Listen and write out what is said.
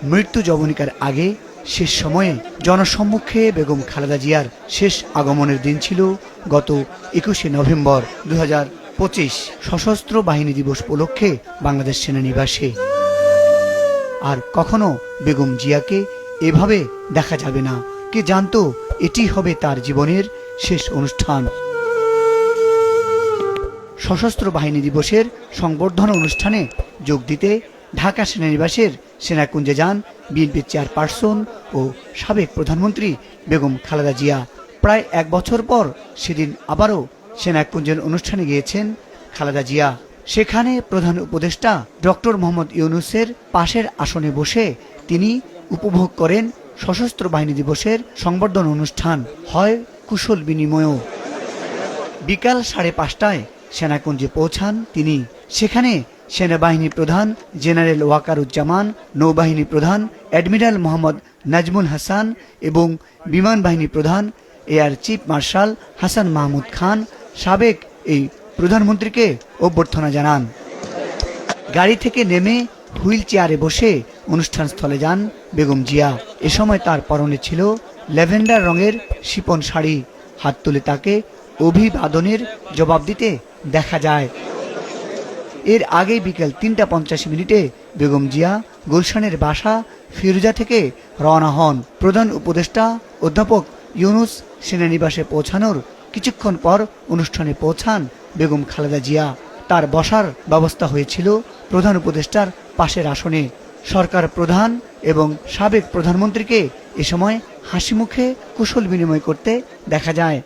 মৃত্যু যবনিকার আগে শেষ সময়ে জনসম্মুখে বেগম খালেদা জিয়ার শেষ আগমনের দিন ছিল গত 21শে নভেম্বর 2025 সশস্ত্র বাহিনী দিবস উপলক্ষে বাংলাদেশ সেনানিবাসে। আর কখনো বেগম জিয়াকে এভাবে দেখা যাবে না। কে জানতো এটি হবে তার জীবনের শেষ অনুষ্ঠান। সশস্ত্র বাহিনী দিবসের সংবর্ধনা অনুষ্ঠানে যোগ দিতে ঢাকা সেনানিবাসের সেনাকুঞ্জে যান বিএনপির চেয়ারপারসন ও সাবেক প্রধানমন্ত্রী বেগম খালেদা জিয়া। প্রায় 1 বছর পর সেদিন আবারও সেনাকুঞ্জের অনুষ্ঠানে গিয়েছেন খালেদা জিয়া। সেখানে প্রধান উপদেষ্টা ডক্টর মোহাম্মদ ইউনূসের পাশের আসনে বসে তিনি উপভোগ করেন সশস্ত্র বাহিনী দিবসের সংবর্ধনা অনুষ্ঠান। হয় কুশল বিনিময়ও। বিকাল 5:30টায় সেনাকুঞ্জে পৌঁছান তিনি। সেখানে সেনাবাহিনী প্রধান জেনারেল ওয়াকারুজ্জামান, নৌবাহিনী প্রধান অ্যাডমিরাল মোহাম্মদ নাজমুল হাসান এবং বিমান বাহিনী প্রধান air chief marshal Hasan Mahmud Khan সাবেক এই প্রধানমন্ত্রীকে অভ্যর্থনা জানান। গাড়ি থেকে নেমে হুইল চেয়ারে বসে অনুষ্ঠানস্থলে যান বেগম জিয়া। এ সময় তার পরনে ছিল ল্যাভেন্ডার রঙের শিপন শাড়ি। হাত তুলে তাকে অভিবাদনের জবাব দিতে দেখা যায়। এর আগে বিকেল 3:50 বেগম জিয়া গুলশানের বাসা ফিরোজা থেকে রওনা হন। প্রধান উপদেষ্টা অধ্যাপক ইউনূস সেনানিবাসে পৌঁছানোর কিছুক্ষণ পর অনুষ্ঠানে পৌঁছান বেগম খালেদা জিয়া। তার বসার ব্যবস্থা হয়েছিল প্রধান উপদেষ্টার পাশের আসনে। সরকার প্রধান এবং সাবেক প্রধানমন্ত্রীকে এ সময় হাসি মুখে কুশল বিনিময় করতে দেখা যায়।